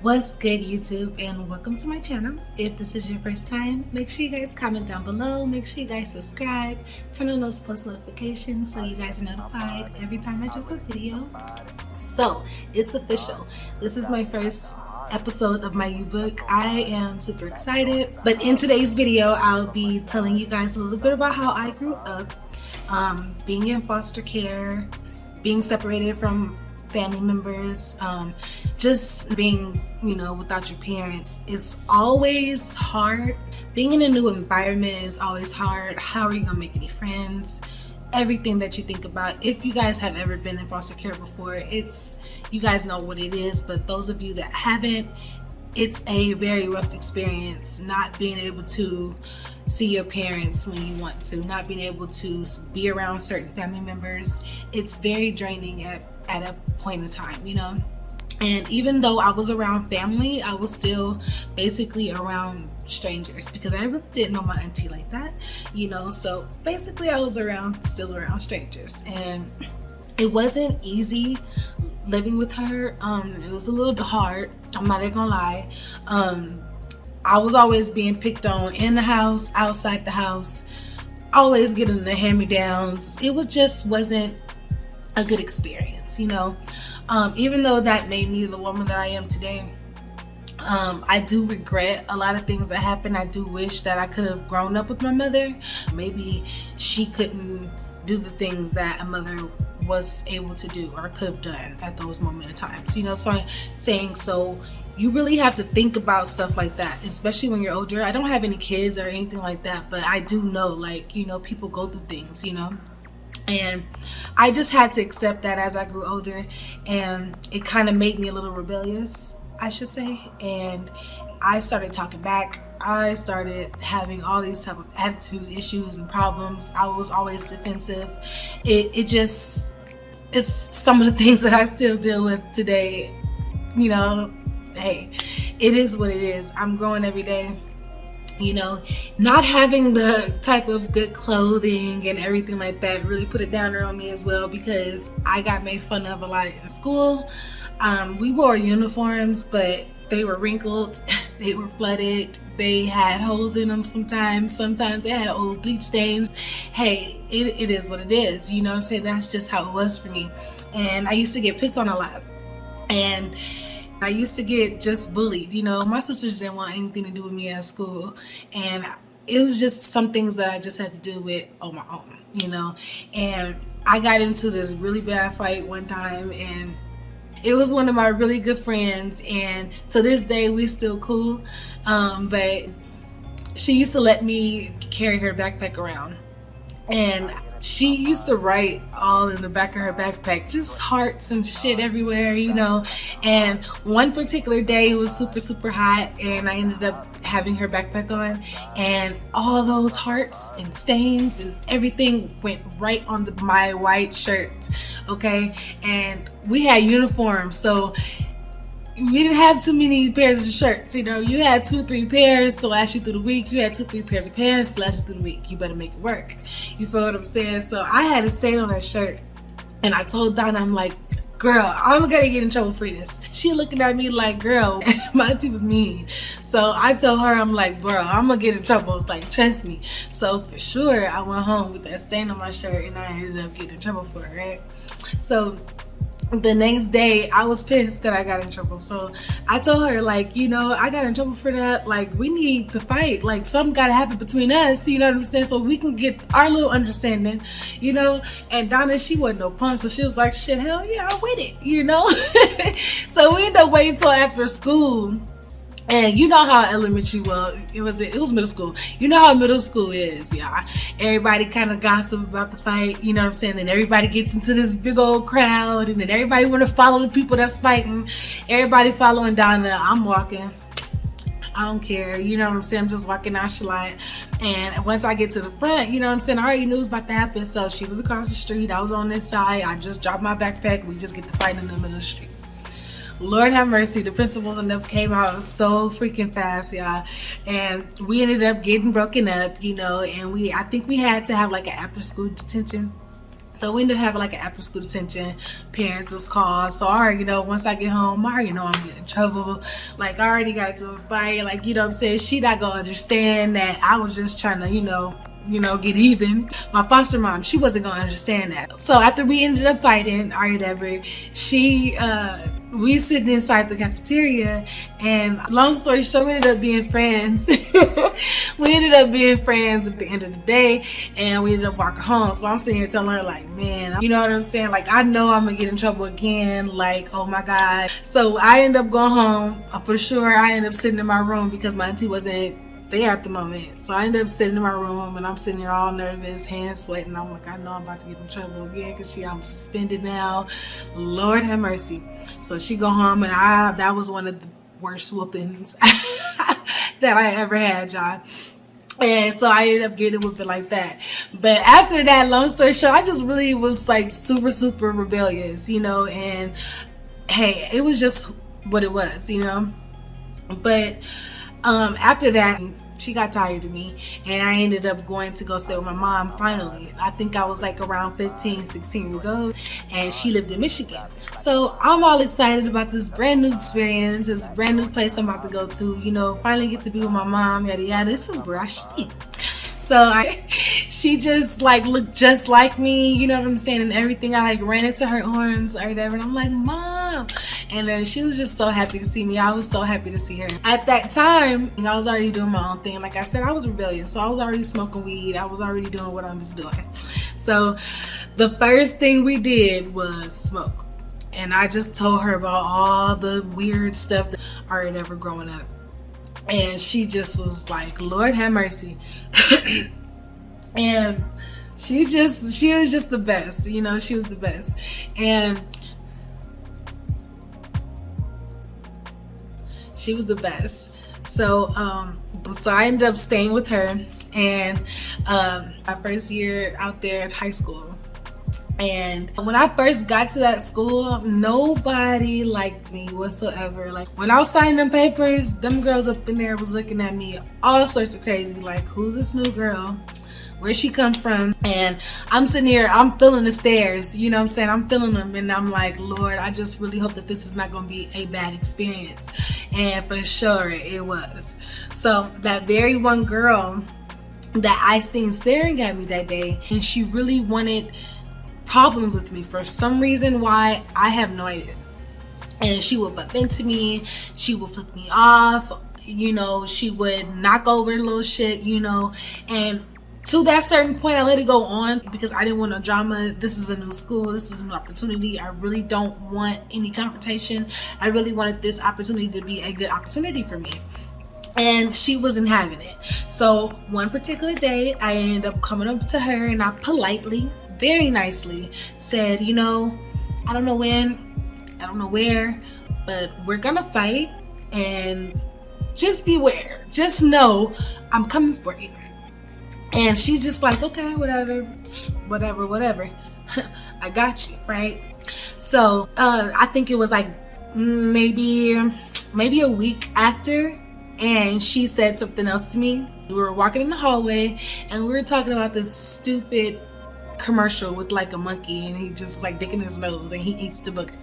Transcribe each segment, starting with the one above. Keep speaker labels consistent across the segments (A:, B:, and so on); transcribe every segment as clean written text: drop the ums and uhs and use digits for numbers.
A: What's good, YouTube, and welcome to my channel. If this is your first time, make sure you guys comment down below, make sure you guys subscribe, turn on those post notifications so you guys are notified every time I drop a video. So it's official, this is my first episode of my YouBook. I am super excited, but in today's video I'll be telling you guys a little bit about how I grew up, being in foster care, being separated from family members, just being, without your parents is always hard. Being in a new environment is always hard. How are you gonna make any friends? Everything that you think about. If you guys have ever been in foster care before, you guys know what it is, but those of you that haven't, it's a very rough experience. Not being able to see your parents when you want to, not being able to be around certain family members. It's very draining at a point in time, And even though I was around family, I was still basically around strangers because I really didn't know my auntie like that, So basically I was still around strangers, and it wasn't easy living with her. It was a little hard, I'm not even gonna lie. I was always being picked on in the house, outside the house, always getting the hand-me-downs. It wasn't a good experience, even though that made me the woman that I am today. I do regret a lot of things that happened. I do wish that I could have grown up with my mother. Maybe she couldn't do the things that a mother was able to do or could have done at those moments in times, so I'm saying, so you really have to think about stuff like that, especially when you're older. I don't have any kids or anything like that, but I do know, people go through things, and I just had to accept that as I grew older, and it kind of made me a little rebellious, I should say, and I started talking back. I started having all these type of attitude issues and problems. I was always defensive. It's some of the things that I still deal with today. Hey, it is what it is. I'm growing every day. Not having the type of good clothing and everything like that really put a downer on me as well, because I got made fun of a lot in school. We wore uniforms, but they were wrinkled, they were flooded, they had holes in them sometimes they had old bleach stains. Hey, it is what it is, what I'm saying? That's just how it was for me. And I used to get picked on a lot, and I used to get just bullied. My sisters didn't want anything to do with me at school, and it was just some things that I just had to deal with on my own, and I got into this really bad fight one time, and it was one of my really good friends, and to this day we still cool, but she used to let me carry her backpack around, and she used to write all in the back of her backpack, just hearts and shit everywhere, and one particular day it was super hot, and I ended up having her backpack on, and all those hearts and stains and everything went right on my white shirt, okay? And we had uniforms, so we didn't have too many pairs of shirts, you had 2-3 pairs to last you through the week. You had 2-3 pairs of pants to last you through the week. You better make it work. You feel what I'm saying? So I had a stain on her shirt, and I told Donna, I'm like, girl, I'm gonna get in trouble for this. She looking at me like, girl, my auntie was mean. So I told her, I'm like, bro, I'm gonna get in trouble, trust me. So for sure, I went home with that stain on my shirt, and I ended up getting in trouble for it, right? So the next day I was pissed that I got in trouble, so I told her, I got in trouble for that, we need to fight, something gotta happen between us, you know what I'm saying, so we can get our little understanding, and Donna, she wasn't no punk, so she was like, shit, hell yeah, I'm with it, So we ended up waiting till after school. And you know how elementary, it was middle school. You know how middle school is, yeah. Everybody kind of gossip about the fight, you know what I'm saying? Then everybody gets into this big old crowd, and then everybody want to follow the people that's fighting. Everybody following down there. I'm walking. I don't care, you know what I'm saying? I'm just walking nonchalant. And once I get to the front, you know what I'm saying, I already knew it was about to happen. So she was across the street, I was on this side. I just dropped my backpack. We just get to fight in the middle of the street. Lord have mercy, the principals and them came out so freaking fast, y'all, and we ended up getting broken up, and I think we had to have an after school detention So we ended up having like an after school detention. Parents was called. So I already know once I get home, I already know I'm getting in trouble. Like I already got into a fight. Like, you know what I'm saying? She not gonna understand that I was just trying to, you know, get even. My foster mom, she wasn't gonna understand that. So after we ended up fighting or whatever, we sitting inside the cafeteria, and long story short, we ended up being friends. We ended up being friends at the end of the day, and we ended up walking home. So I'm sitting here telling her like, man, you know what I'm saying? Like, I know I'm gonna get in trouble again. Like, oh my God. So I ended up going home. For sure, I ended up sitting in my room because my auntie wasn't there at the moment. So I ended up sitting in my room, and I'm sitting there all nervous, hands sweating. I'm like, I know I'm about to get in trouble again because I'm suspended now. Lord have mercy. So she go home, and that was one of the worst whoopings that I ever had, y'all. And so I ended up getting whooping like that. But after that, long story short, I just really was like super, super rebellious, you know, and hey, it was just what it was, you know. But after that, she got tired of me, and I ended up going to go stay with my mom finally. I think I was like around 15, 16 years old, and she lived in Michigan. So I'm all excited about this brand new experience, this brand new place I'm about to go to, you know, finally get to be with my mom, yada yada. This is where I should be. So she just like looked just like me, you know what I'm saying, and everything. I like ran into her arms or whatever, and I'm like, Mom. And then she was just so happy to see me. I was so happy to see her. At that time, I was already doing my own thing. Like I said, I was rebellious, so I was already smoking weed. I was already doing what I was doing. So the first thing we did was smoke, and I just told her about all the weird stuff that I had ever growing up. And she just was like, Lord have mercy. And she was just the best, you know, she was the best. And she was the best. So I ended up staying with her, and my first year out there at high school. And when I first got to that school, nobody liked me whatsoever. Like when I was signing them papers, them girls up in there was looking at me all sorts of crazy. Like, who's this new girl? Where'd she come from? And I'm sitting here, I'm feeling the stares, you know what I'm saying? I'm feeling them, and I'm like, Lord, I just really hope that this is not gonna be a bad experience. And for sure it was. So that very one girl that I seen staring at me that day, and she really wanted problems with me for some reason. Why, I have no idea. And she would bump into me, she would flick me off, you know, she would knock over little shit, you know. And to that certain point, I let it go on because I didn't want no drama. This is a new school, this is a new opportunity. I really don't want any confrontation. I really wanted this opportunity to be a good opportunity for me, and she wasn't having it. So one particular day, I ended up coming up to her, and I politely, very nicely said, you know, I don't know when, I don't know where, but we're gonna fight, and just beware, just know I'm coming for you. And she's just like, okay, whatever. I got you, right? So I think it was like maybe a week after, and she said something else to me. We were walking in the hallway, and we were talking about this stupid commercial with like a monkey, and he just like digging his nose and he eats the booger.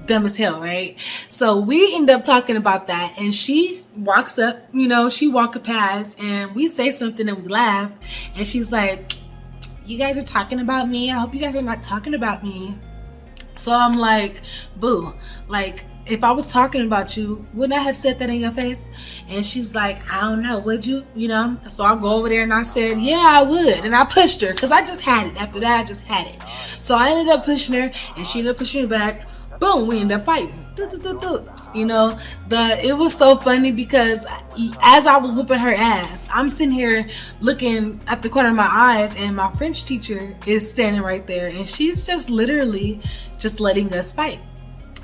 A: Dumb as hell, right? So we end up talking about that, and she walks up, you know, she walking past, and we say something and we laugh, and she's like, you guys are talking about me? I hope you guys are not talking about me. So I'm like, boo, like, if I was talking about you, wouldn't I have said that in your face? And she's like, I don't know, would you? You know? So I go over there and I said, yeah, I would. And I pushed her because I just had it. After that, I just had it. So I ended up pushing her, and she ended up pushing me back. Boom, we ended up fighting. You know, it was so funny because as I was whooping her ass, I'm sitting here looking at the corner of my eyes, and my French teacher is standing right there, and she's just literally just letting us fight.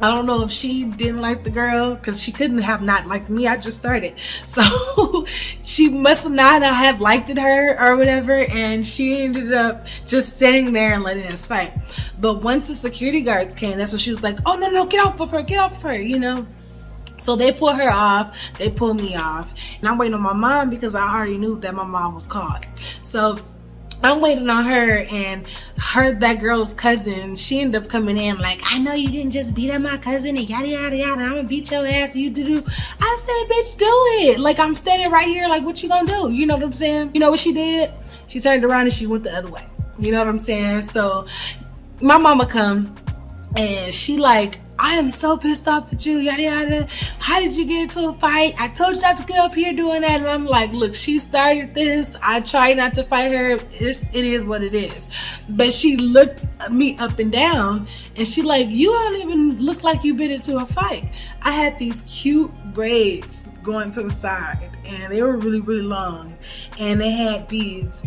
A: I don't know if she didn't like the girl, because she couldn't have not liked me. I just started. So she must not have liked her or whatever, and she ended up just sitting there and letting us fight. But once the security guards came, that's when she was like, oh, no, get off of her, you know. So they pulled her off, they pulled me off, and I'm waiting on my mom because I already knew that my mom was caught. So I'm waiting on her, and that girl's cousin, she ended up coming in like, I know you didn't just beat up my cousin and yada yada yada, I'm gonna beat your ass, you do. I said, bitch, do it. Like, I'm standing right here, like, what you gonna do? You know what I'm saying? You know what she did? She turned around and she went the other way. You know what I'm saying? So my mama come, and she like, I am so pissed off at you, yada yada. How did you get into a fight? I told you not to get up here doing that. And I'm like, look, she started this. I try not to fight her. It is what it is. But she looked me up and down, and she like, you don't even look like you've been into a fight. I had these cute braids going to the side, and they were really, really long, and they had beads.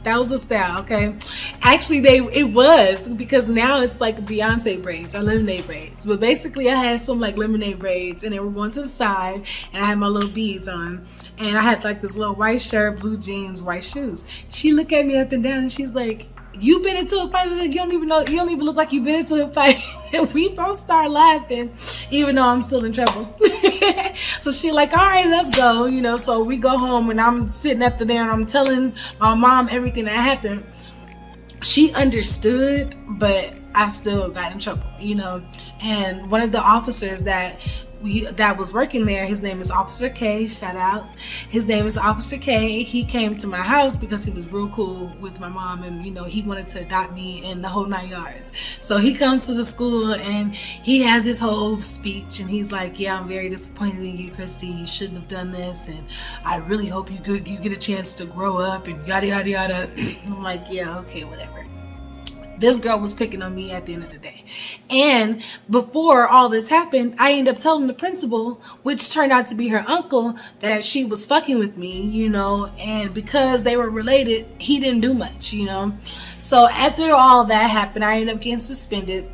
A: That was a style, okay? Actually, it was, because now it's like Beyonce braids or lemonade braids. But basically, I had some like lemonade braids, and they were going to the side, and I had my little beads on, and I had like this little white shirt, blue jeans, white shoes. She looked at me up and down, and she's like, you been into a fight? She's like, you don't even look like you've been into a fight. And we both start laughing, even though I'm still in trouble. So she like, all right, let's go, you know. So we go home, and I'm sitting at the there, and I'm telling my mom everything that happened. She understood, but I still got in trouble, you know. And one of the officers that was working there, his name is Officer K, shout out. His name is Officer K. He came to my house because he was real cool with my mom, and you know, he wanted to adopt me and the whole 9 yards. So he comes to the school, and he has his whole speech, and he's like, yeah, I'm very disappointed in you, Christy. You shouldn't have done this, and I really hope you get a chance to grow up, and yada yada yada. I'm like, yeah, okay, whatever. This girl was picking on me at the end of the day. And before all this happened, I ended up telling the principal, which turned out to be her uncle, that she was fucking with me, you know, and because they were related, he didn't do much, you know. So after all that happened, I ended up getting suspended.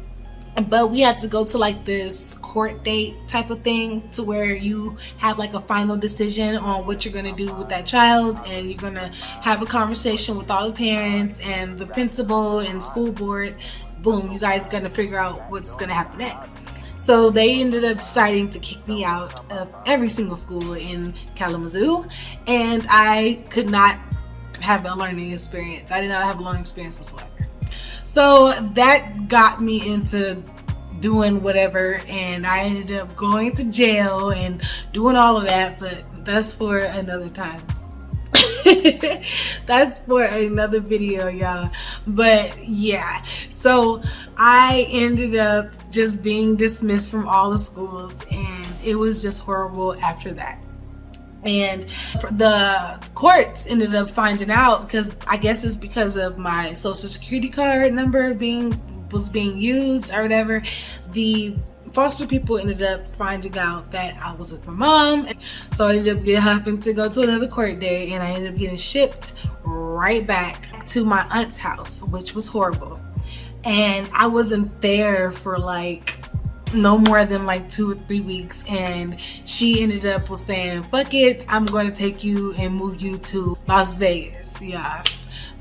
A: But we had to go to like this court date type of thing, to where you have like a final decision on what you're going to do with that child, and you're going to have a conversation with all the parents and the principal and school board. Boom, you guys going to figure out what's going to happen next. So they ended up deciding to kick me out of every single school in Kalamazoo, and I could not have a learning experience. I did not have a learning experience whatsoever. So that got me into doing whatever, and I ended up going to jail and doing all of that, but that's for another time. That's for another video, y'all. But yeah, so I ended up just being dismissed from all the schools, and it was just horrible after that. And the courts ended up finding out, because I guess it's because of my social security card number was being used or whatever. The foster people ended up finding out that I was with my mom. So I ended up having to go to another court day, and I ended up getting shipped right back to my aunt's house, which was horrible. And I wasn't there for like no more than like 2 or 3 weeks, and she ended up was saying, fuck it, I'm going to take you and move you to Las Vegas. Yeah,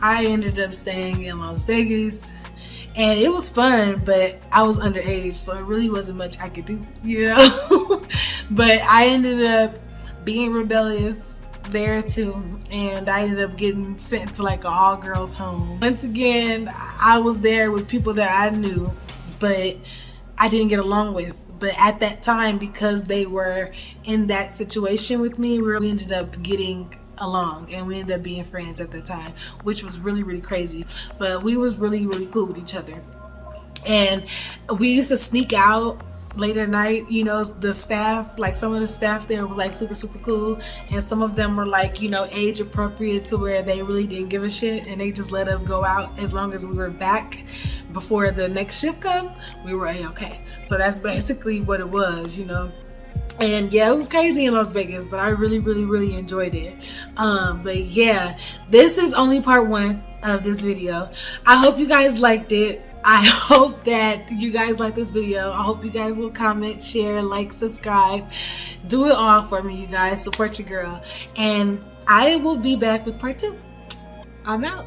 A: I ended up staying in Las Vegas, and it was fun, but I was underage, so it really wasn't much I could do, you know. But I ended up being rebellious there too, and I ended up getting sent to like an all-girls home. Once again, I was there with people that I knew, but I didn't get along with. But at that time, because they were in that situation with me, we ended up getting along, and we ended up being friends at the time, which was really, really crazy. But we was really, really cool with each other, and we used to sneak out late at night. You know, the staff, like some of the staff there were like super, super cool, and some of them were like, you know, age appropriate, to where they really didn't give a shit, and they just let us go out as long as we were back before the next shift come. We were a-okay. So that's basically what it was, you know. And yeah, it was crazy in Las Vegas, but I really, really, really enjoyed it. But yeah, this is only part 1 of this video. I hope you guys liked it. I hope that you guys like this video. I hope you guys will comment, share, like, subscribe. Do it all for me, you guys. Support your girl. And I will be back with part 2. I'm out.